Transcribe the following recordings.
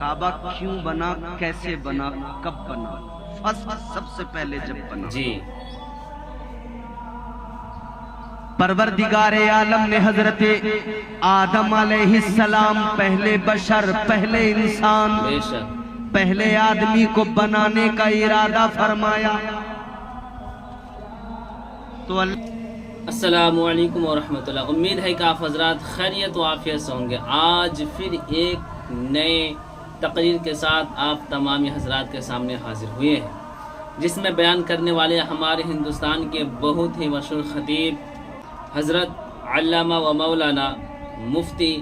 काबा क्यों बना, कैसे बना, कब बना? फर्स्ट सबसे पहले जब बना जी, परवरदिगारे आलम ने हजरते आदम अलैहिस्सलाम पहले बशर, पहले इंसान, बेशक पहले आदमी को बनाने का इरादा फरमाया तो अस्सलामु अलैकुम व रहमतुल्लाह। उम्मीद है कि आप हजरात खैरियत व आफियत से होंगे। आज फिर एक नए तकरीर के साथ आप तमामी हजरात के सामने हाजिर हुए हैं, जिसमें बयान करने वाले हमारे हिंदुस्तान के बहुत ही मशहूर खतीब हज़रत अल्लामा व मौलाना मुफ्ती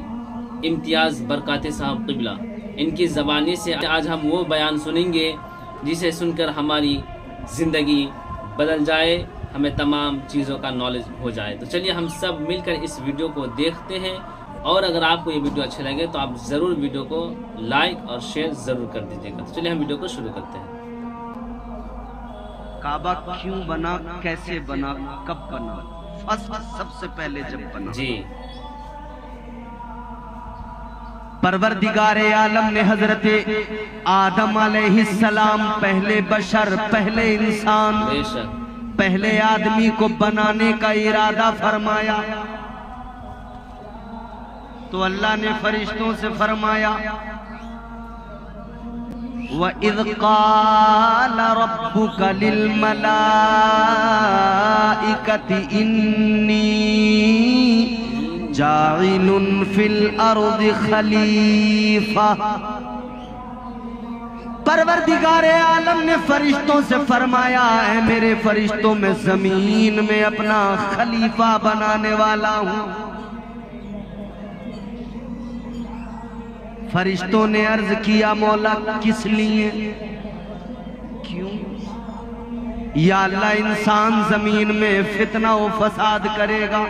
इम्तियाज़ बरकाती साहब क़िबला। इनकी ज़बानी से आज हम वो बयान सुनेंगे जिसे सुनकर हमारी ज़िंदगी बदल जाए, हमें तमाम चीज़ों का नॉलेज हो जाए। तो चलिए हम सब मिलकर इस वीडियो को देखते हैं, और अगर आपको ये वीडियो अच्छे लगे तो आप ज़रूर वीडियो को लाइक और शेयर ज़रूर कर दीजिएगा। तो चलिए हम वीडियो को शुरू करते हैं। काबा क्यों बना, कैसे बना, कब बना? फर्स्ट सबसे पहले जब बना जी, परवरदिगारे आलम ने हजरते आदम अलैहिस्सलाम पहले बशर, पहले इंसान, बेशक पहले आदमी को बनाने का इरादा फरमाया तो अल्लाह ने फरिश्तों से फरमाया व इज़ क़ाल रब्बुका लिल मलाइकति इन्नी जाइलुन फिल अर्दि खलीफा। परवरदिगारे आलम ने फरिश्तों से फरमाया है मेरे फरिश्तों में जमीन में अपना खलीफा बनाने वाला हूं। फरिश्तों ने अर्ज किया मौला किस लिए, क्यों? या अल्लाह इंसान जमीन में फितना व फसाद करेगा।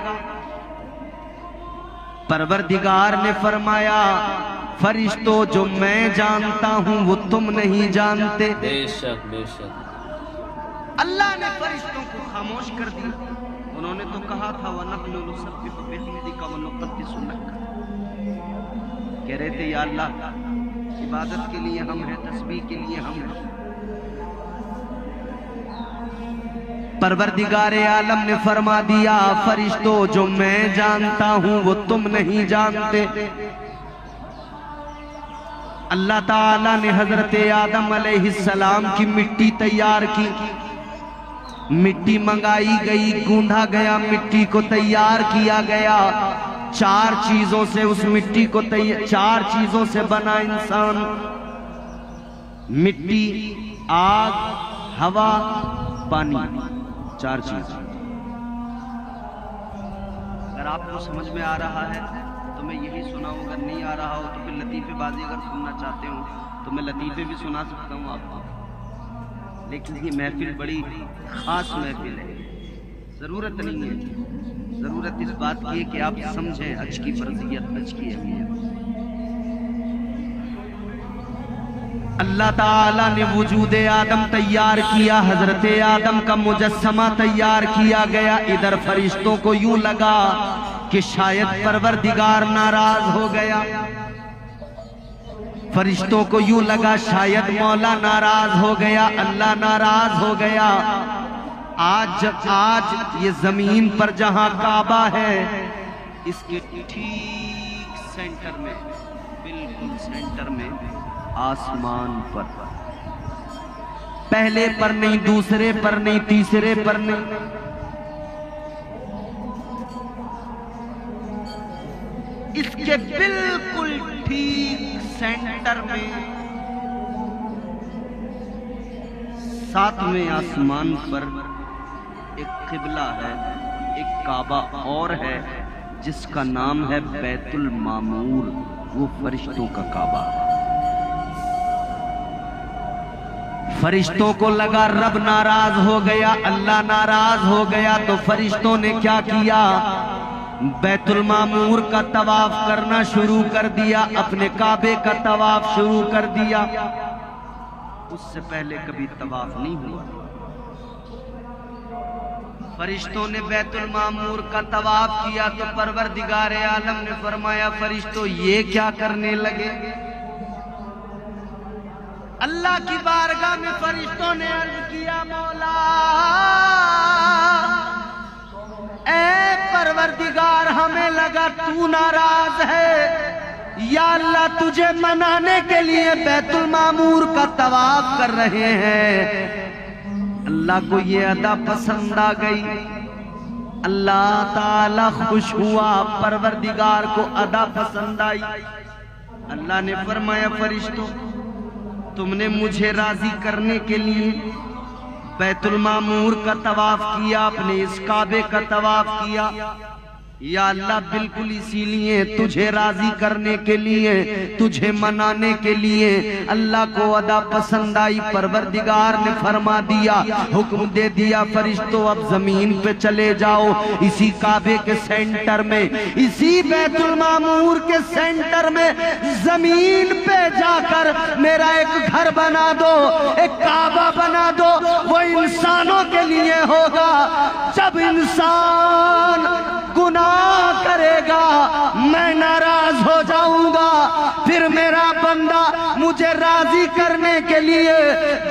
परवरदिगार ने फरमाया फरिश्तों जो मैं जानता हूं वो तुम नहीं जानते। बेशक बेशक अल्लाह ने फरिश्तों को खामोश कर दिया। उन्होंने तो कहा था वनहनु नुसब्बिहु बिहम्दिका व नुक़द्दिसु लक। कह रहे थे या अल्लाह इबादत के लिए हम हैं, तस्बीह के लिए हम हैं। परवरदिगारे आलम ने फरमा दिया फरिश्तों जो मैं जानता हूं वो तुम नहीं जानते। अल्लाह ताला ने हजरत आदम अलैहिस्सलाम की मिट्टी तैयार की, मिट्टी मंगाई गई, गूंधा गया, मिट्टी को तैयार किया गया। चार चीजों से उस मिट्टी को चार चीजों से बना इंसान, मिट्टी, आग, हवा, पानी, चार चीज। अगर आपको समझ में आ रहा है तो मैं यही सुनाऊं, अगर नहीं आ रहा हो तो फिर लतीफेबाजी अगर सुनना चाहते हो तो मैं लतीफे भी सुना सकता हूं आपको। लेकिन ये महफिल बड़ी खास महफिल है, जरूरत नहीं है। जरूरत इस बात की है कि आप समझें हज की फर्जियत, हज की अहमियत। अल्लाह ताला ने वजूदे आदम तैयार किया, हजरत आदम का मुजस्समा तैयार किया गया। इधर फरिश्तों को यूं लगा कि शायद परवरदिगार नाराज हो गया, फरिश्तों को यूं लगा शायद मौला नाराज हो गया, अल्लाह नाराज हो गया। आज ये जमीन पर जहां काबा है इसके ठीक सेंटर में, बिल्कुल सेंटर में, आसमान पर, पहले पर नहीं, दूसरे पर नहीं, तीसरे पर नहीं, इसके बिल्कुल ठीक सेंटर में, सातवें आसमान पर एक किबला है, एक काबा और है जिसका नाम है बैतुल मामूर। वो फरिश्तों का काबा। फरिश्तों को लगा रब नाराज हो गया, अल्लाह नाराज हो गया, तो फरिश्तों ने क्या किया, बैतुल मामूर का तवाफ करना शुरू कर दिया, अपने काबे का तवाफ शुरू कर दिया। उससे पहले कभी तवाफ नहीं हुआ। फरिश्तों ने बैतुल मामूर का तवाफ किया तो परवरदिगारे आलम ने फरमाया फरिश्तों ये क्या करने लगे? अल्लाह की बारगाह में फरिश्तों ने अर्ज किया, मौला ऐ परवरदिगार, हमें लगा तू नाराज है। या अल्लाह, तुझे मनाने के लिए बैतुल मामूर का तवाफ कर रहे हैं। अल्लाह को ये अदा पसंद आ गई, अल्लाह ताला खुश हुआ, परवरदिगार को अदा पसंद आई। अल्लाह ने फरमाया, फरिश्तों तुमने मुझे राजी करने के लिए बैतुल मामूर का तवाफ किया, अपने इस काबे का तवाफ किया। या अल्लाह, बिल्कुल इसीलिए तुझे राजी करने के लिए, तुझे मनाने के लिए अल्लाह को अदा पसंद आई। परवरदिगार ने फरमा दिया, हुक्म दे दिया, फरिश्तों अब जमीन पे चले जाओ, इसी काबे के सेंटर में, इसी बैतुल मामूर के सेंटर में जमीन पे जाकर मेरा एक घर बना दो, एक काबा बना दो। वो इंसानों के लिए होगा। जब इंसान गुनाह करेगा मैं नाराज हो जाऊंगा, फिर मेरा बंदा मुझे राजी करने के लिए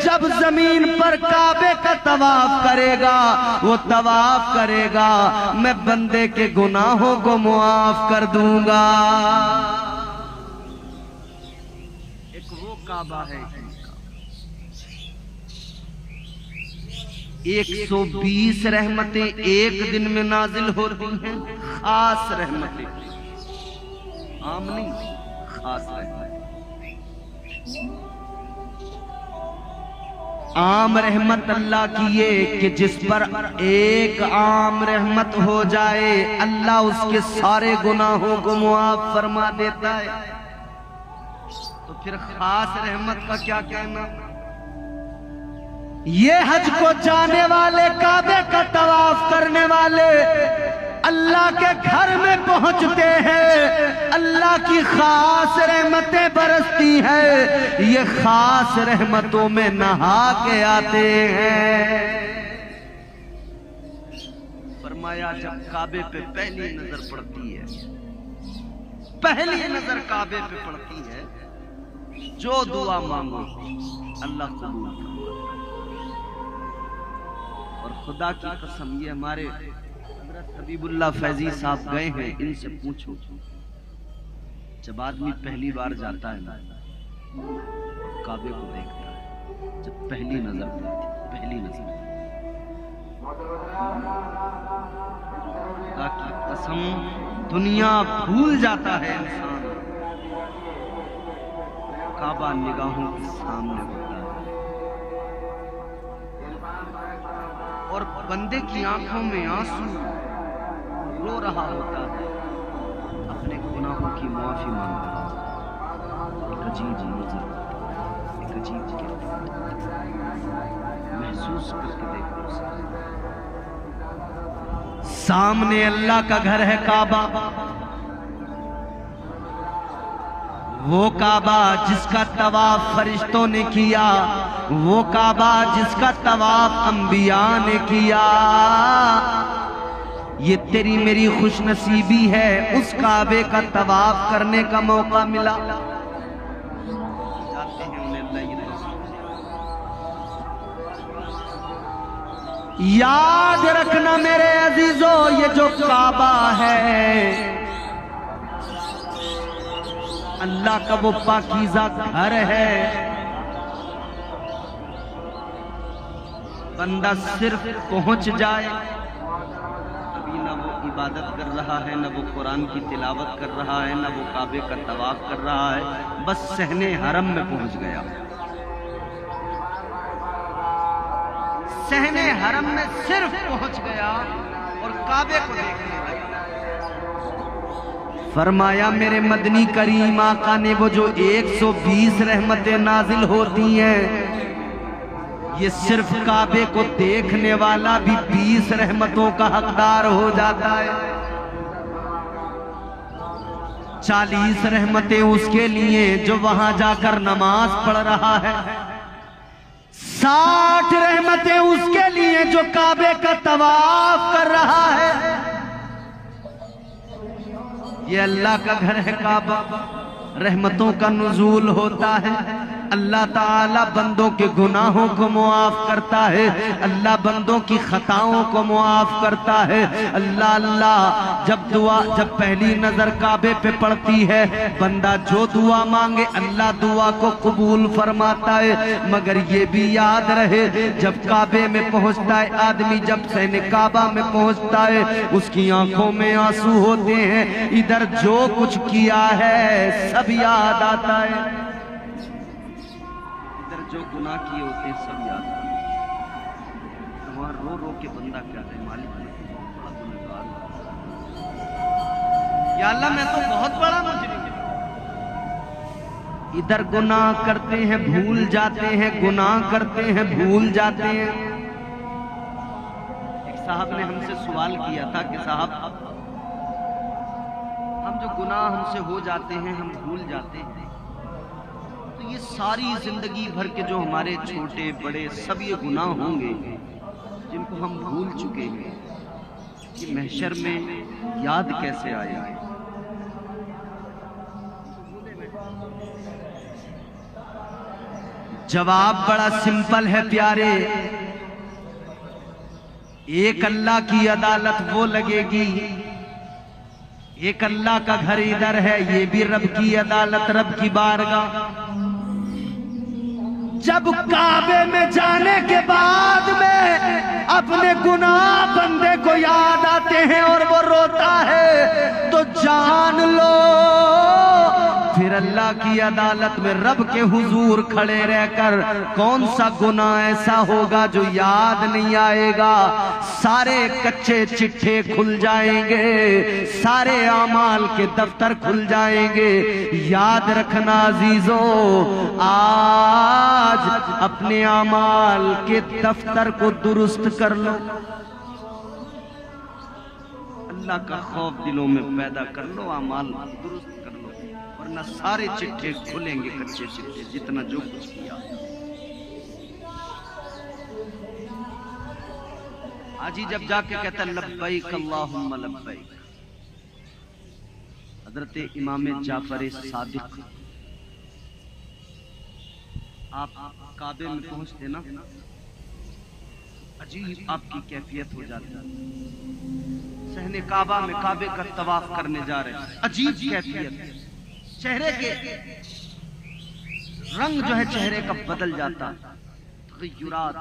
जब जमीन पर काबे का तवाफ करेगा, वो तवाफ करेगा, मैं बंदे के गुनाहों को मुआफ कर दूंगा। एक वो काबा है, 120 रहमतें एक दिन में नाजिल होती हैं, खास रहमतें, आम नहीं, खास रहमतें। आम रहमत अल्लाह की ये कि जिस पर एक आम रहमत हो जाए अल्लाह उसके सारे गुनाहों को मुआफ फरमा देता है। तो फिर खास रहमत का क्या कहना। ये हज को जाने वाले, काबे का तवाफ करने वाले अल्लाह के घर में पहुंचते हैं, अल्लाह की खास रहमतें बरसती है, ये खास रहमतों में नहा के आते हैं। फरमाया, जब काबे पे पहली नजर पड़ती है, पहली नजर काबे पे पड़ती है, जो दुआ मांगो अल्लाह कबूल करता है। और खुदा की कसम, ये हमारे हज़रत हबीबुल्लाह फैजी साहब गए हैं, इनसे पूछो, जब आदमी पहली बार जाता है ना, काबे को देखता है, जब पहली नजर पड़ती, पहली नजर, खुदा की कसम दुनिया भूल जाता है इंसान, काबा निगाहों के सामने होता है और बंदे की आंखों में आंसू, रो रहा होता है, अपने गुनाहों की माफी मांग रहा है। एक अजीब मंजर होता है, एक अजीब महसूस करके देखो, सामने अल्लाह का घर है काबा, वो काबा जिसका तवाफ फरिश्तों ने किया, वो काबा जिसका तवाफ अंबिया ने किया। ये तेरी मेरी खुशनसीबी है, उस काबे का तवाफ करने का मौका मिला। जाते हैं उन्हें याद रखना मेरे अजीजों, ये जो काबा है अल्लाह का वो पाकीज़ा घर है। बंदा सिर्फ पहुंच जाए, अभी ना वो इबादत कर रहा है, ना वो कुरान की तिलावत कर रहा है, ना वो काबे का तवाफ कर रहा है, बस सहने हरम में पहुंच गया। सहने हरम में सिर्फ पहुंच गया और काबे को देखने लगा। फरमाया मेरे मदनी करीम आका ने वो जो 120 रहमतें नाजिल होती हैं, ये सिर्फ काबे को देखने वाला भी 20 रहमतों का हकदार हो जाता है। 40 रहमतें उसके लिए जो वहां जाकर नमाज पढ़ रहा है, 60 रहमतें उसके लिए जो काबे का तवाफ कर रहा है। ये अल्लाह का घर है काबा, रहमतों का नुज़ूल होता है। अल्लाह ताला बंदों के गुनाहों को मुआफ करता है, अल्लाह बंदों की खताओं को मुआफ करता है। अल्लाह अल्लाह जब पहली नजर काबे पे पड़ती है, बंदा जो दुआ मांगे अल्लाह दुआ को कबूल फरमाता है। मगर ये भी याद रहे, जब काबे में पहुंचता है आदमी, जब सहने काबा में पहुंचता है, उसकी आंखों में आंसू होते हैं। इधर जो कुछ किया है सब याद आता है, इधर जो गुनाह किए होते हैं सब याद आता है। तो वहां रो रो के बंदा क्या है, मालिक बड़ा गुनहगार, या अल्लाह मैं तो बहुत बड़ा मुजरिम। इधर गुनाह करते हैं भूल जाते हैं, गुनाह करते हैं भूल जाते हैं। एक साहब ने हमसे सवाल किया था कि साहब हम जो गुनाह हमसे हो जाते हैं, हम भूल जाते हैं, तो ये सारी जिंदगी भर के जो हमारे छोटे बड़े सब ये गुनाह होंगे जिनको हम भूल चुके हैं, कि महशर में याद कैसे आएगा? जवाब बड़ा सिंपल है प्यारे, एक अल्लाह की अदालत वो लगेगी, एक अल्लाह का घर इधर है, ये भी रब की अदालत, रब की बारगाह। जब काबे में जाने के बाद में अपने गुनाह बंदे को याद आते हैं और वो रोता है, तो जान लो फिर अल्लाह की अदालत में रब के हुजूर खड़े रहकर कौन सा गुनाह ऐसा होगा जो याद नहीं आएगा। सारे कच्चे चिट्ठे खुल जाएंगे, सारे आमाल के दफ्तर खुल जाएंगे। याद रखना अजीजों, आज अपने आमाल के दफ्तर को दुरुस्त कर लो, अल्लाह का खौफ दिलों में पैदा कर लो, आमाल दुरुस्त कर लो, वरना सारे चिट्ठे खुलेंगे, कच्चे चिट्ठे, जितना जो कुछ किया। आज ही जब जाके कहता लब्बैक अल्लाहुम्मा लब्बैक, हजरत इमाम जाफर सादिक, आप काबे में पहुंचते ना, अजीब आपकी कैफियत हो जाती है। सहने काबा में काबे का तवाफ करने जा रहे हैं, अजीब कैफियत, चेहरे के रंग जो है चेहरे का बदल जाता, तग़य्युरात।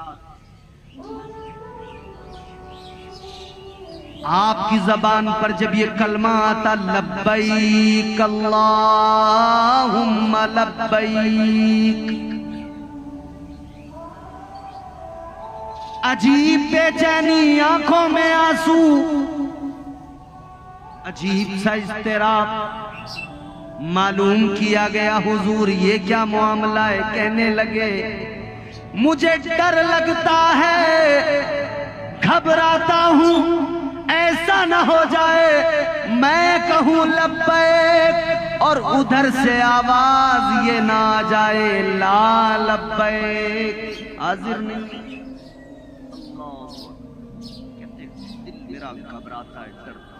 आपकी जबान पर जब ये कलमा आता लब्बैक अल्लाहुम्मा लब्बैक, अजीब बेचैनी, आंखों में आंसू, अजीब सा इज़्तिराब। मालूम किया गया हुजूर ये क्या मामला है? कहने लगे मुझे डर लगता है, घबराता हूं, ऐसा ना हो जाए मैं कहूं लब्बैक और उधर से आवाज ये ना आ जाए ला लब्बैक, हाजिर नहीं। दिल मेरा घबराता है, डरता,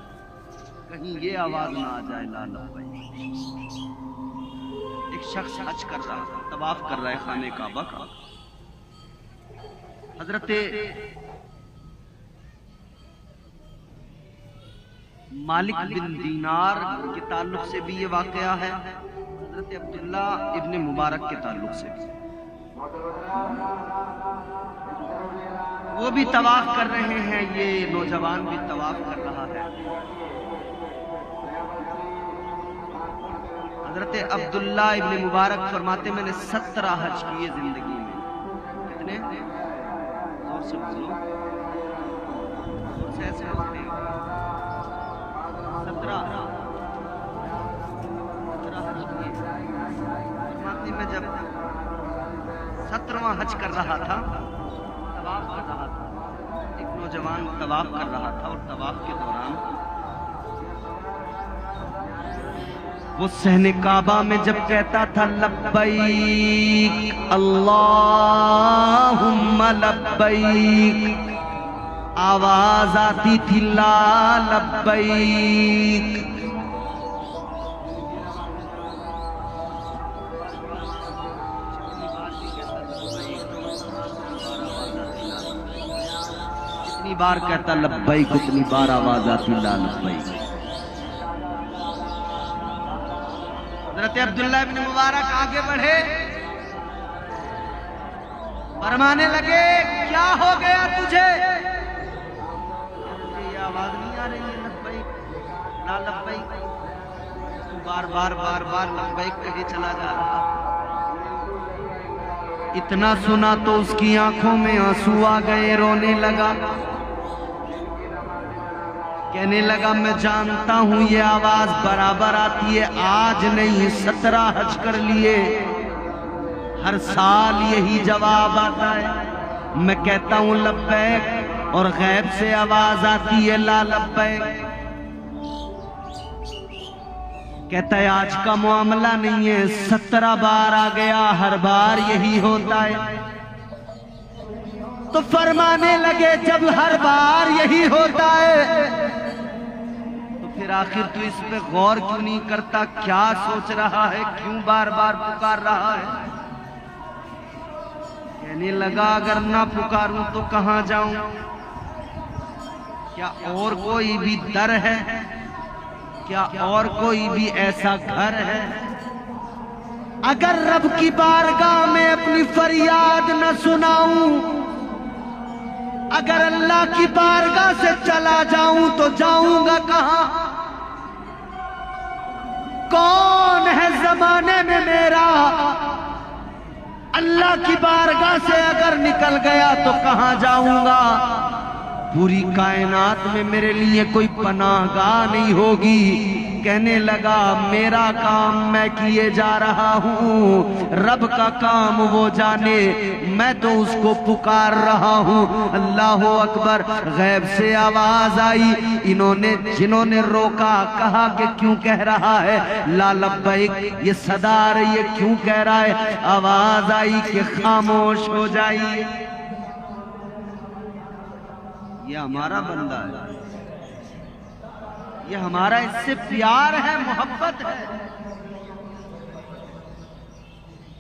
कहीं ये आवाज ना आ जाए ला लब्बैक। एक शख्स हज कर रहा है, तवाफ कर रहा है खाने काबा का। हजरत मालिक बिन दीनार के ताल्लुक से भी ये वाकया है, हजरत अब्दुल्ला इब्ने मुबारक के ताल्लुक से भी। वो भी तवाफ कर रहे हैं, ये नौजवान भी तवाफ कर रहा है। हजरत अब्दुल्ला इब्ने मुबारक फरमाते मैंने 17 हज किए जिंदगी में। कितने? जोर से बोलो, जोर से ऐसे बोलते हो। 17 हज किए। फरमाते मैं जब 17वां हज कर रहा था, तवाफ कर रहा था, एक नौजवान तवाफ कर रहा था और तवाफ के दौरान वो सहने काबा में जब कहता था लब्बैक अल्लाहुम्मा लब्बैक, आवाज आती थी ला लब्बैक। जितनी बार कहता लब्बैक उतनी बार आवाज आती ला लब्बैक। हज़रत अब्दुल्लाह इब्न मुबारक आगे बढ़े, फरमाने लगे क्या हो गया तुझे? मुझे ये आवाज नहीं आ रही है लब्बैक ला लब्बैक, तू बार बार लब्बैक कहे चला जा रहा। इतना सुना तो उसकी आंखों में आंसू आ गए, रोने लगा, कहने लगा मैं जानता हूं ये आवाज बराबर आती है, आज नहीं 17 हज कर लिए हर साल यही जवाब आता है। मैं कहता हूं लब्बैक और गैब से आवाज आती है ला लब्बैक। कहता है आज का मामला नहीं है, 17 बार आ गया, हर बार यही होता है। तो फरमाने लगे जब हर बार यही होता है तो फिर आखिर तू इस पे गौर क्यों नहीं करता? क्या सोच रहा है? क्यों बार बार पुकार रहा है? कहने लगा अगर ना पुकारूं तो कहां जाऊं? क्या और कोई भी दर है? क्या और कोई भी ऐसा घर है? अगर रब की बारगाह में अपनी फरियाद न सुनाऊं, अगर अल्लाह की बारगाह से चला जाऊं तो जाऊंगा कहां? कौन है जमाने में मेरा? अल्लाह की बारगाह से अगर निकल गया तो कहां जाऊंगा? पूरी कायनात में मेरे लिए कोई पनाहगाह नहीं होगी। कहने लगा मेरा काम मैं किए जा रहा हूँ, रब का काम वो जाने, मैं तो उसको पुकार रहा हूँ। अल्लाह अकबर। गैब से आवाज आई, जिन्होंने रोका, कहा कि क्यों कह रहा है ला लब्बैक, ये सदा आ रही है, क्यों कह रहा है? आवाज आई कि खामोश हो जाइए, ये हमारा बंदा है, ये हमारा इससे प्यार है, मोहब्बत है।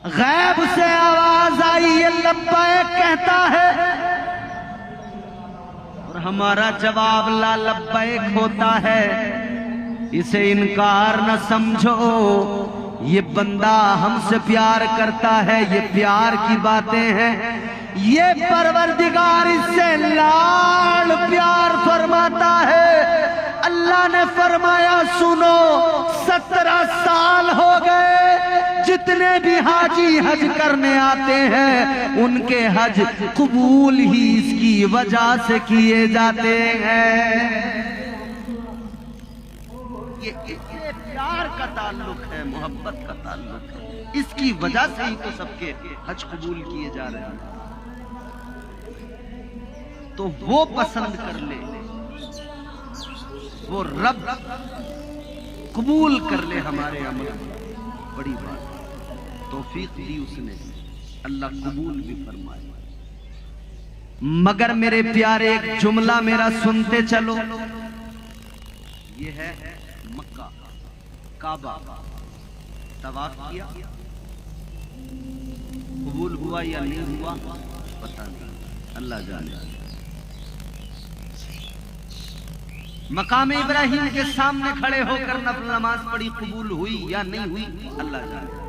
गैब से आवाज आई ये लब्बैक कहता है और हमारा जवाब ला लब्बैक होता है। इसे इनकार न समझो, ये बंदा हमसे प्यार करता है, ये प्यार की बातें हैं, ये परवरदिगार इससे लाड प्यार फरमाता है। अल्लाह ने फरमाया सुनो, 17 साल हो गए, जितने भी हाजी हज करने आते हैं उनके हज कबूल ही इसकी वजह से किए जाते हैं। ये प्यार का ताल्लुक है, मोहब्बत का ताल्लुक है, इसकी वजह से ही तो सबके हज कबूल किए जा रहे हैं। तो वो पसंद कर ले, वो रब कबूल कर ले हमारे अमल, बड़ी बात। तौफीक दी उसने, अल्लाह कबूल भी फरमाए। मगर मेरे प्यारे एक जुमला मेरा सुनते चलो, ये है मक्का, काबा, तवाफ किया, कबूल हुआ या नहीं हुआ पता नहीं, अल्लाह जाने। मकाम इब्राहिम के सामने खड़े होकर नफल नमाज पढ़ी, कबूल हुई या नहीं हुई अल्लाह जाने।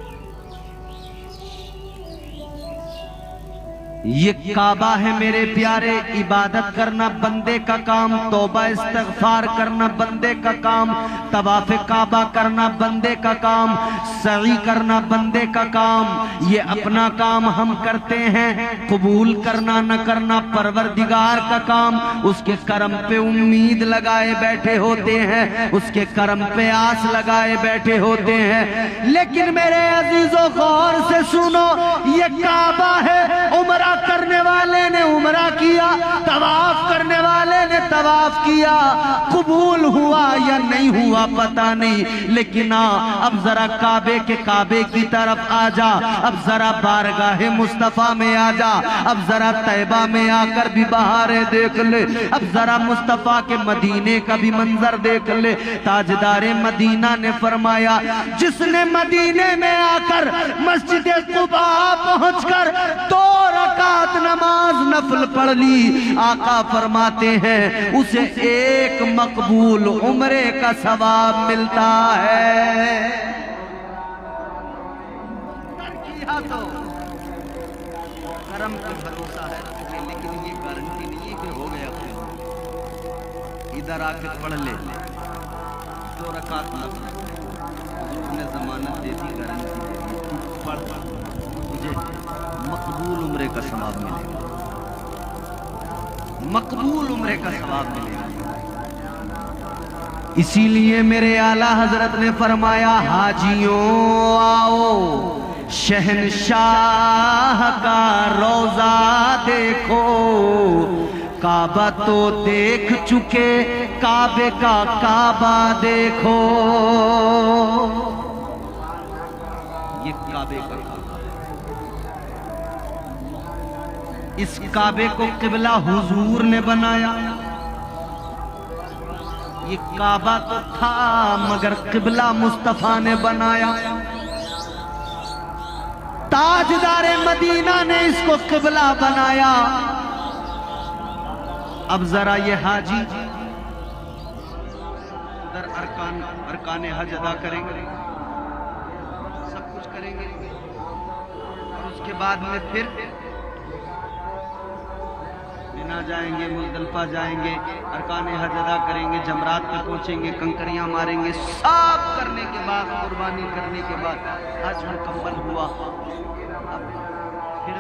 ये काबा है मेरे प्यारे, इबादत करना बंदे का काम, तौबा इस्तिग़फ़ार करना बंदे का काम, तवाफ़े काबा करना बंदे का काम, सई करना बंदे का काम। ये अपना काम हम करते हैं, कबूल करना न करना परवरदिगार का काम। उसके करम पे उम्मीद लगाए बैठे होते हैं, उसके करम पे आस लगाए बैठे होते हैं। लेकिन मेरे अजीजों गौर से सुनो, ये काबा है, उम्रा करने वाले ने उम्रा किया, तवाफ करने वाले ने तवाफ किया, कबूल हुआ या नहीं हुआ पता नहीं। लेकिन अब जरा काबे की तरफ आ जा, अब जरा बारगाहे मुस्तफा में आ जा, अब जरा तैबा में आकर भी बहारें देख ले, अब जरा मुस्तफा के मदीने का भी मंजर देख ले। ताजदारे मदीना ने फरमाया, जिसने मदीने में आकर मस्जिद कुबा पहुंचकर 2 रकात नमाज नफल पढ़ ली, आका फरमाते हैं उसे एक मकबूल उम्रे का सवाब मिलता है। किया तो करम पे भरोसा है, लेकिन ये गारंटी नहीं है कि हो गया। इधर आके पढ़ ले 2 रकात ने जमानत दे दी, गारंटी दे दी, पढ़ मुझे मकबूल उम्रे का सवाब मिलेगा, मकबूल उम्रे का सवाब मिलेगा। इसीलिए मेरे आला हजरत ने फरमाया, हाजियों आओ शहनशाह का रोजा देखो, काबा तो देख चुके, काबे का काबा देखो। ये काबे का काबा, इस काबे को किबला हुजूर ने बनाया। ये काबा तो था मगर किबला मुस्तफा ने बनाया। ताजदारे मदीना ने इसको किबला बनाया। अब जरा ये हाजी उधर अरकान हज अदा करेंगे, सब कुछ करेंगे, और उसके बाद में फिर मिना जाएंगे, मुज़दलिफा जाएंगे, अरकान हज अदा करेंगे, जमरात पे पहुंचेंगे, कंकरियां मारेंगे, सब करने के बाद, कुर्बानी करने के बाद हज मुकम्मल हुआ। अब फिर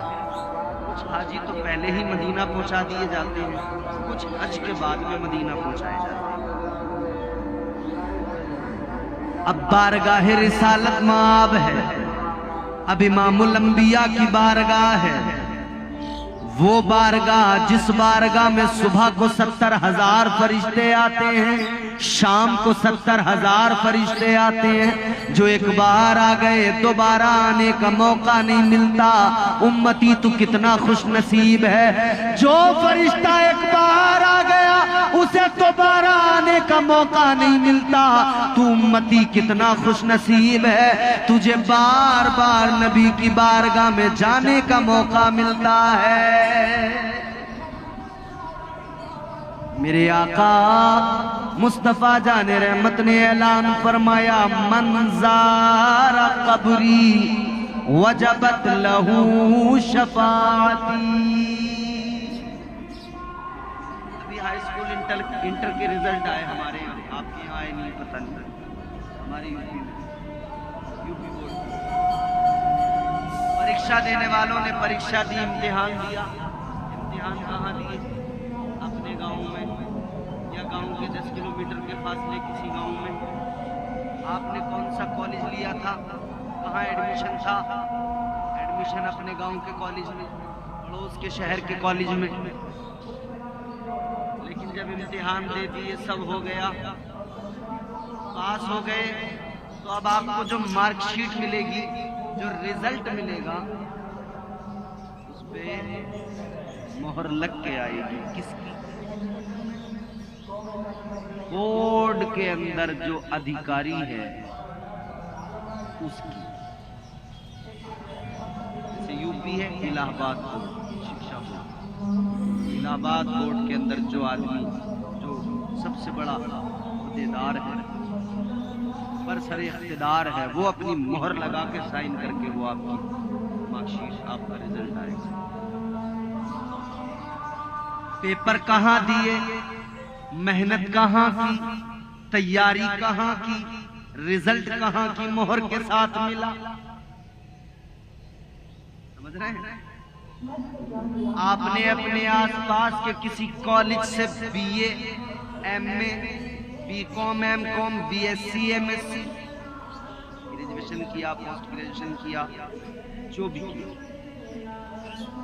कुछ हाजी तो पहले ही मदीना पहुंचा दिए जाते हैं, कुछ हज के बाद में मदीना पहुंचाए जाते हैं। अब बारगाह रिसालत माब है, अब इमामुल अंबिया की बारगाह है, वो बारगाह जिस बारगाह में सुबह को 70,000 फरिश्ते आते हैं, शाम को 70,000 फरिश्ते आते हैं, जो एक बार आ गए दोबारा आने का मौका नहीं मिलता। उम्मती तू कितना खुश नसीब है, जो फरिश्ता एक बार आ गया उसे दोबारा आने का मौका नहीं मिलता। तू उम्मती कितना खुश नसीब है, तुझे बार बार नबी की बारगाह में जाने का मौका मिलता है। मेरे आका मुस्तफा जाने रहमत ने ऐलान फरमाया, मंज़ारा कब्री वजबत लहू शफाअती। अभी हाई स्कूल इंटर के रिजल्ट आए हमारे यहाँ, आपके यहाँ आए नहीं पता नहीं, हमारे यूपी बोर्ड परीक्षा देने वालों ने परीक्षा दी, इम्तिहान दिया। इम्तिहान कहाँ दिए? अपने गांव में या गांव के 10 किलोमीटर के फासले किसी गांव में। आपने कौन सा कॉलेज लिया था, कहाँ एडमिशन था? एडमिशन अपने गांव के कॉलेज में, पड़ोस के शहर के कॉलेज में। लेकिन जब इम्तिहान दे दिए, सब हो गया, पास हो गए, तो अब आपको जो मार्कशीट मिलेगी, जो रिजल्ट मिलेगा, उस पे मोहर लग के आएगी। किसकी? बोर्ड के अंदर जो अधिकारी है उसकी। जैसे यूपी है, इलाहाबाद बोर्ड शिक्षा बोर्ड, इलाहाबाद बोर्ड के अंदर जो आदमी, जो सबसे बड़ा हुद्देदार है, बरसर इख्तिदार है, वो अपनी मोहर लगा के साइन करके वो आपकी मार्कशीट, आपका रिजल्ट आएगा। पेपर कहाँ दिए, मेहनत कहाँ की, तैयारी कहाँ की, रिजल्ट कहाँ की, मोहर के साथ मिला। समझ रहे हैं? आपने अपने आसपास के किसी कॉलेज से BA, MA, BCom, MCom, BSc, MSc, graduation किया, पोस्ट ग्रेजुएशन किया, जो भी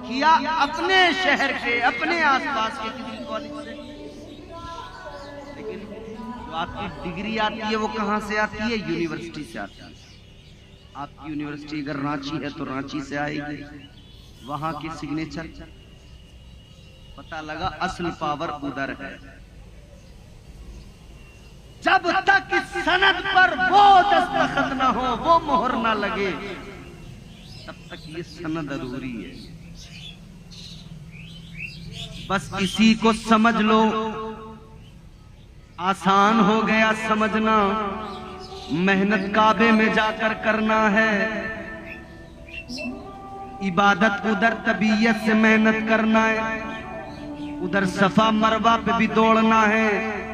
किया अपने शहर के, अपने आसपास के किसी कॉलेज से। लेकिन जो आपकी डिग्री आती है वो कहाँ से आती है? यूनिवर्सिटी से आती है। आपकी यूनिवर्सिटी अगर रांची है तो रांची से आएगी, वहां की सिग्नेचर, पता लगा असल पावर उधर है। जब तक इस सनद पर वो दस्तखत न हो, वो मोहर न लगे, तब तक ये सनद अधूरी है। बस इसी को समझ लो, आसान हो गया समझना। मेहनत काबे में जाकर करना है, इबादत उधर तबीयत से मेहनत करना है, उधर सफा मरवा पे भी दौड़ना है,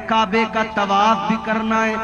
काबे का तवाफ भी करना है।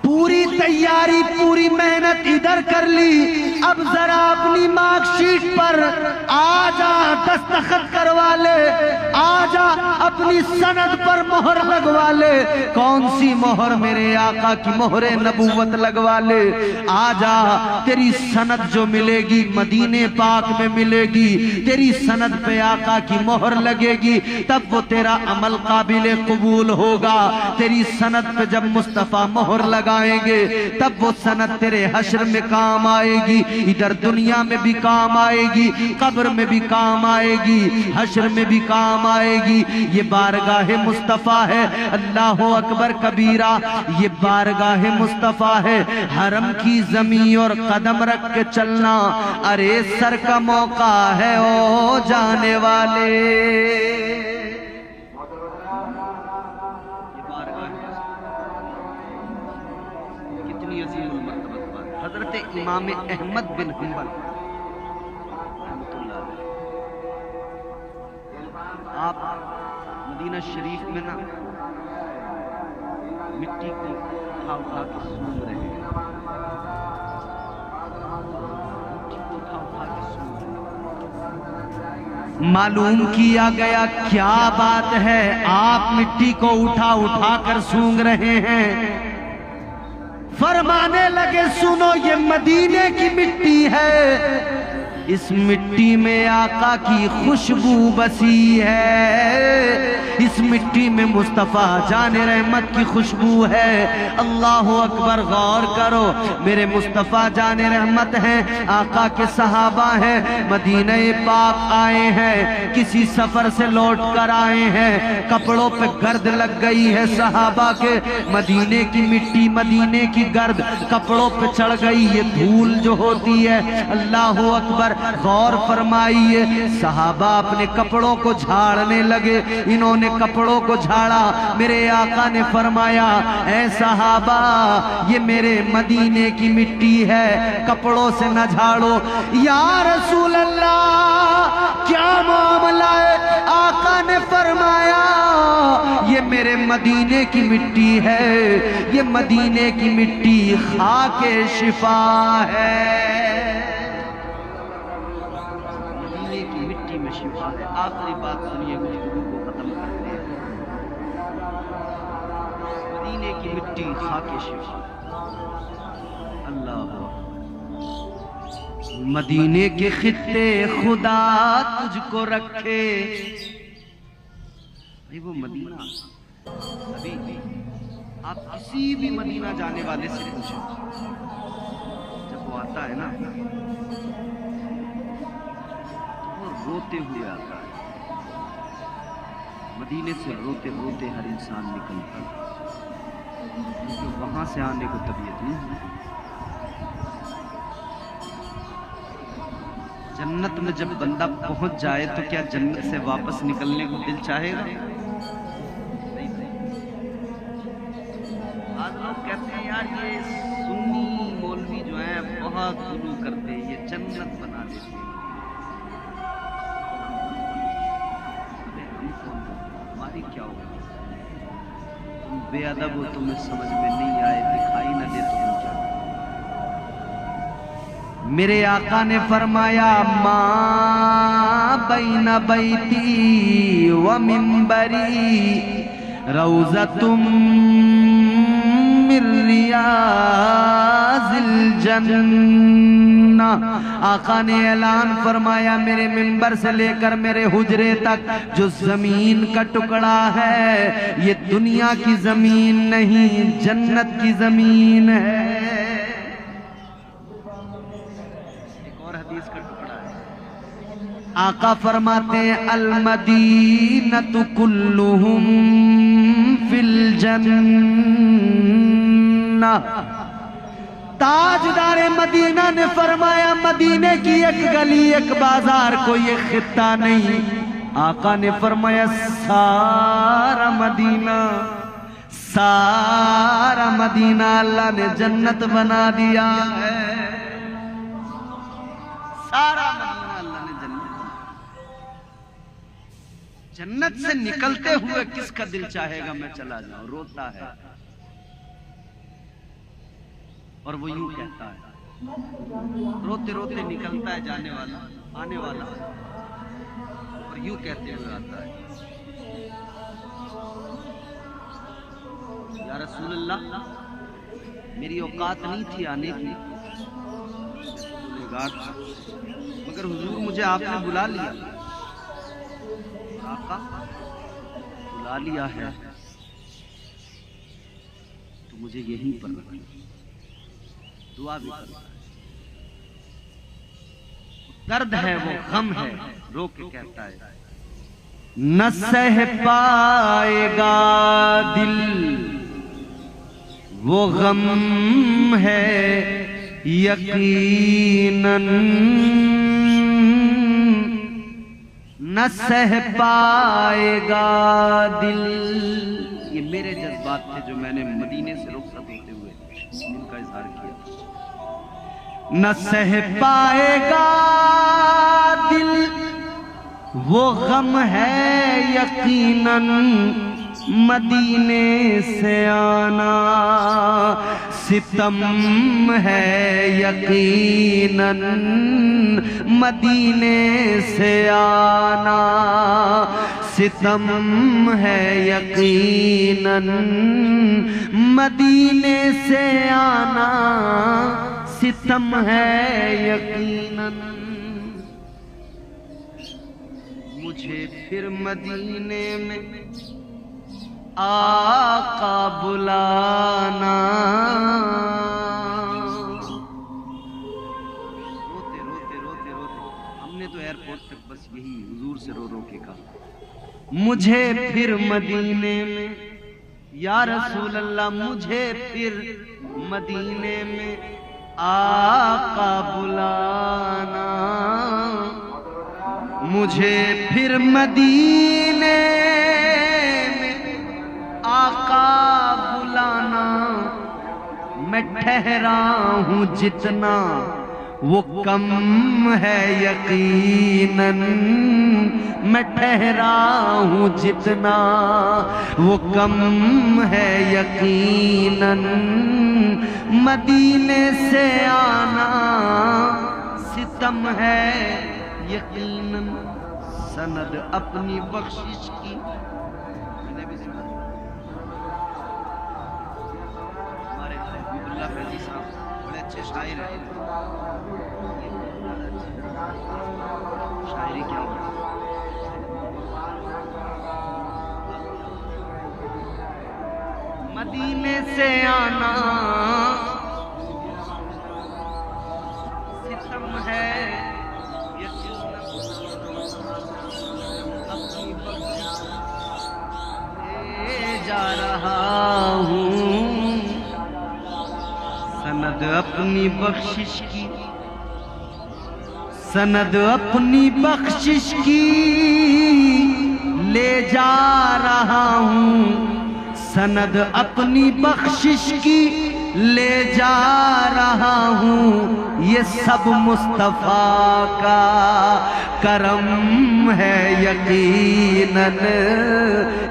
पूरी तैयारी पूरी मेहनत इधर कर ली, अब जरा अपनी मार्कशीट पर आजा दस्तखत करवा ले, आजा अपनी सनद पर मोहर लगवा ले। कौन सी मोहर? मेरे आका की मोहरे नबूवत लगवा ले। आजा, तेरी सनद जो मिलेगी मदीने पाक में मिलेगी, तेरी सनद पे आका की मोहर लगेगी, तब वो तेरा अमल काबिल कबूल होगा। तेरी सनद पे जब मुस्तफा मोहर लगा तब वो सनद तेरे हश्र में काम आएगी, इधर दुनिया में भी काम आएगी, कब्र में भी काम आएगी, हश्र में भी काम आएगी। ये बारगाह मुस्तफा है, अल्लाह अकबर कबीरा, ये बारगाह मुस्तफा है। हरम की जमीन और कदम रख के चलना, अरे सर का मौका है ओ जाने वाले। हजरत इमाम अहमद बिन हंबल आप मदीना शरीफ में ना मिट्टी को उठा उठा के सूंघ रहे हैं, मालूम किया गया क्या बात है, आप मिट्टी को उठा उठा कर सूंघ रहे हैं। फरमाने लगे सुनो, ये मदीने की मिट्टी है, इस मिट्टी में आका की खुशबू बसी है, इस मिट्टी में मुस्तफा जाने रहमत की खुशबू है। अल्लाह अकबर, गौर करो, मेरे मुस्तफा जाने रहमत हैं, आका के सहाबा हैं, मदीने पाक आए हैं, किसी सफर से लौट कर आए हैं, कपड़ों पे गर्द लग गई है सहाबा के, मदीने की मिट्टी मदीने की गर्द कपड़ों पे चढ़ गई, ये धूल जो होती है। अल्लाह अकबर, गौर फरमाइए, सहाबा अपने कपड़ों को झाड़ने लगे, इन्होंने कपड़ों को झाड़ा, मेरे आका ने फरमाया, ऐ सहाबा, ये मेरे मदीने की मिट्टी है, कपड़ों से न झाड़ो। या रसूल अल्लाह, क्या मामला है? आका ने फरमाया, ये मेरे मदीने की मिट्टी है, ये मदीने की मिट्टी खाके शिफा है, शिफा है। आखिरी बात सुनिए, गुफ्तगू को खत्म करते हैं। मदीने की मिट्टी खाके शिफा, अल्लाह। मदीने के खित्ते खुदा तुझको रखे, भाई वो मदीना, अभी आप किसी भी मदीना जाने वाले से पूछो, जब वो आता है ना, रोते हुए आता है, मदीने से रोते रोते हर इंसान निकलता है, क्योंकि वहां से आने को तबीयत नहीं है। जन्नत में जब बंदा पहुंच जाए तो क्या जन्नत से वापस निकलने को दिल चाहेगा? नहीं। आज लोग कहते हैं यार ये सुन्नी मौलवी जो है बहुत गुलू करते हैं, ये जन्नत बना देते हैं। क्या होगा? तुम बेअदब हो, तुम्हें समझ में नहीं आए, दिखाई न दे तो क्या? मेरे आका ने फरमाया, मां बैना बैती व मिंबरी रौज़तुम मिन रियाज़िल जन्ना। आका ने ऐलान फरमाया, मेरे मिंबर से लेकर मेरे हुजरे तक जो जमीन का टुकड़ा है, ये दुनिया की जमीन नहीं, जन्नत की जमीन है। एक और हदीस का टुकड़ा है, आका फरमाते हैं, अल मदीनतु कुल्लुहुम फिल जन्ना। ताजदारे मदीना ने फरमाया, मदीने की एक गली एक बाजार कोई एक खित्ता नहीं, आका ने फरमाया सारा मदीना अल्लाह ने जन्नत बना दिया है। सारा मदीना अल्लाह ने जन्नत से निकलते हुए किसका दिल चाहेगा मैं चला जाऊं, रोता है। और वो यूं कहता है, रोते रोते निकलता है जाने वाला आने वाला, और यूं कहते हुए आता है, या रसूल अल्लाह मेरी औकात नहीं थी आने की, मगर हुजूर मुझे आपने बुला लिया। आका बुला लिया है तो मुझे यहीं पर रखना, दुआ भी करना है। दर्द है वो गम है, रो के कहता है न सह पाएगा दिल वो गम है यकीनन, न सह पाएगा दिल। ये मेरे जज्बात थे जो मैंने मदीने से रुखसत होते हुए इनका इजहार किया। न सह पाएगा दिल वो गम है यकीनन, मदीने से आना सितम है यकीनन, मदीने से आना सितम है यकीनन, मदीने से आना सितम है यकीनन। मुझे फिर मदीने में आका बुलाना। रोते रोते रोते रोते हमने तो एयरपोर्ट तक बस यही हुजूर से रो रो के कहा, मुझे फिर मदीने में या रसूल अल्लाह, मुझे फिर मदीने में आका बुलाना, मुझे फिर मदीने आका बुलाना। मैं ठहरा हूँ जितना वो कम है यकीनन, मैं ठहरा हूँ जितना वो कम है यकीनन, मदीने से आना सितम है यकीनन। सनद अपनी बख्शिश की, बड़े अच्छे शायर हैं, शायरी क्या मदीने से आना सितम है जा रहा हूँ, सनद अपनी बख्शिश की, सनद अपनी बख्शिश की ले जा रहा हूँ, सनद अपनी बख्शिश की ले जा रहा हूँ। ये सब मुस्तफा का करम है यकीनन,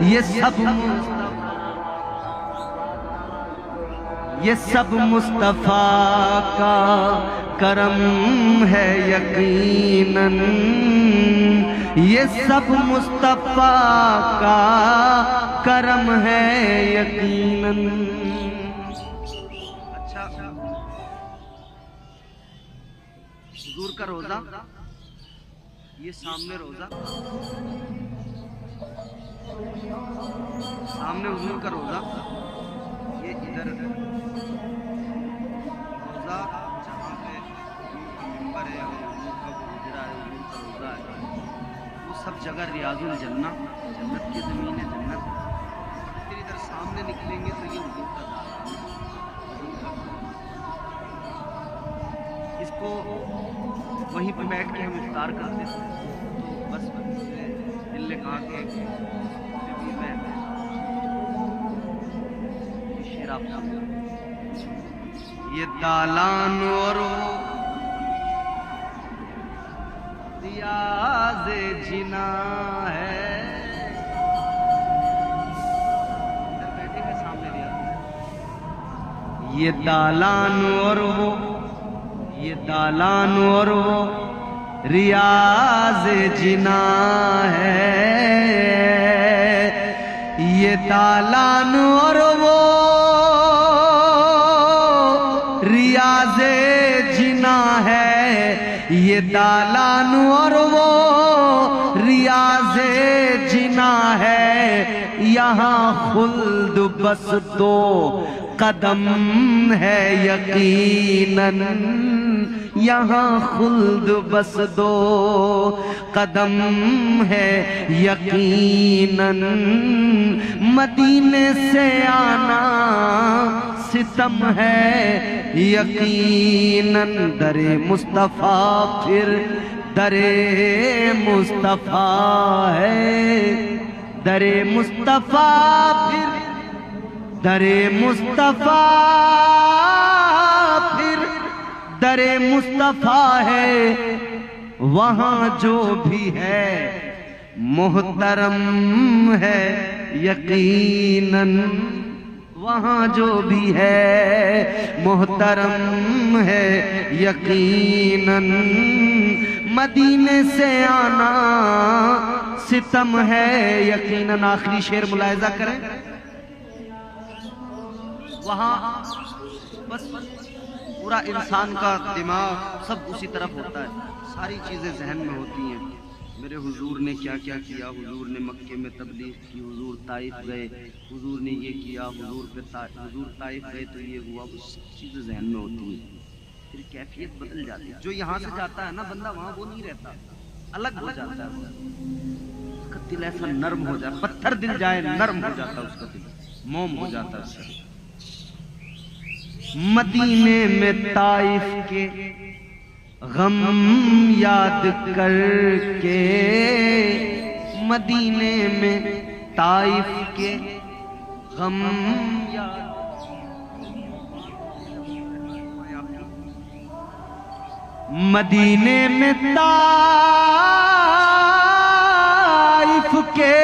ये सब मुस्तफा का करम है यकीनन, ये सब मुस्तफा का करम है यकीनन। अच्छा, हुजूर का रोजा, ये सामने रोजा, सामने हुजूर का रोजा, ये इधर रोजा जहाँ पे मिंबर है, हुजूर का हुजरा है, हुजूर का रोजा है, वो सब जगह रियाजुल जन्ना, जन्नत की ज़मीन है, जन्नत। फिर इधर सामने निकलेंगे तो ये हुजूर का दार, इसको वहीं पे बैठ के हम इफ्तार करते थे। तो बस दिल आगे भी मैं शेर आप सुनो। ये दालान और वो रियाज़ जिना है। बेटे के सामने रियाज़। ये दालान और वो, ये दालान और वो रियाज़ जिना है। ये दालान और वो रियाज़ जिना है। ये दालान और वो रियाज़ जिना है। यहाँ खुल्द बस दो कदम है यकीनन। यहाँ खुल्द बस दो कदम है यकीनन। मदीने से आना सितम है यकीनन। दरे मुस्तफ़ा फिर दरे मुस्तफ़ा है। दरे मुस्तफ़ा फिर दरे मुस्तफ़ा फिर दरे मुस्तफ़ा है। वहाँ जो भी है मोहतरम है यकीनन। वहाँ जो भी है मोहतरम है यकीनन। मदीने से आना सितम है यकीनन। आखिरी शेर मुलाहिजा करें। वहाँ बस पूरा इंसान का दिमाग सब उसी तरफ होता है, सारी चीज़ें जहन में होती हैं। मेरे हुजूर ने क्या क्या किया, हुजूर ने मक्के में तबलीग की, हुजूर ताइफ गए, हुजूर ने ये किया, हुजूर ताइफ गए तो ये हुआ। वो सब चीज़ें जहन में होती हैं। फिर कैफियत बदल जाती है। जो यहाँ से जाता है ना बंदा, वहाँ वो नहीं रहता, अलग हो जाता है। उसका दिल ऐसा नर्म हो जाता, पत्थर दिल जाए नर्म हो जाता है उसका दिल, मोम हो जाता है उसका। मदीने में ताइफ के गम याद करके, मदीने में ताइफ के गम याद। मदीने में ताइफ के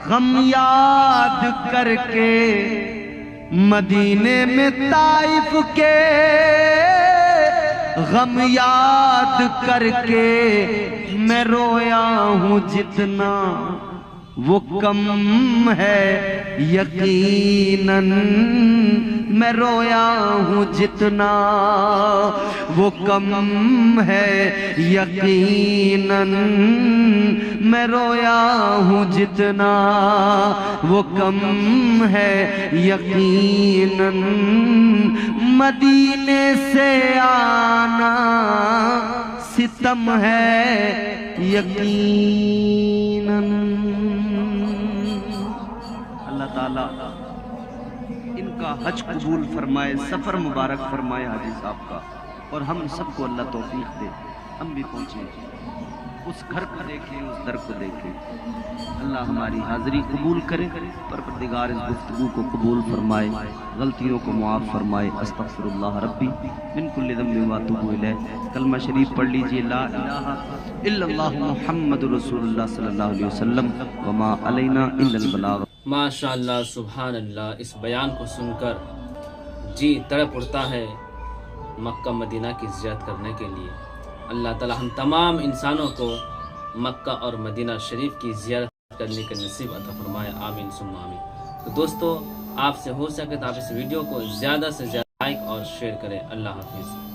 गम याद करके, मदीने में ताइफ के गम याद करके मैं रोया हूँ जितना वो कम है यकीनन। मैं रोया हूँ जितना वो कम है यकीनन। मैं रोया हूँ जितना वो कम है यकीनन। मदीने से आना सितम है यकीनन। अल्लाह ताला इनका हज कबूल फरमाए, सफ़र मुबारक फरमाए हाजी साहब का, और हम सबको अल्लाह तौफीक दे, हम भी पहुँचे उस घर को देखें, उस दर को देखें। अल्लाह हमारी हाज़िरी कबूल करे, परवरदिगार इस गुफ्तगू को कबूल फरमाए, गलतियों को मुआफ़ फरमाए। अस्तग़फिरुल्लाह रब्बी मिन कुल्लि ज़ंबिन व अतूबु इलैह। कलमा शरीफ पढ़ लीजिए, ला इलाहा इल्लल्लाहु मुहम्मदुर रसूलुल्लाह सल्लल्लाहु अलैहि वसल्लम व मा अलैना इल्लल बलाग। माशाअल्लाह, सुभान अल्लाह। इस बयान को सुनकर जी तड़प उठता है मक्का मदीना की ज़ियारत करने के लिए। अल्लाह ताला हम तमाम इंसानों को मक्का और मदीना शरीफ की ज़ियारत करने का नसीब अता फरमाए। आमीन सुम्मा आमीन। तो दोस्तों, आपसे हो सके तो आप इस वीडियो को ज़्यादा से ज़्यादा लाइक और शेयर करें। अल्लाह हाफिज़।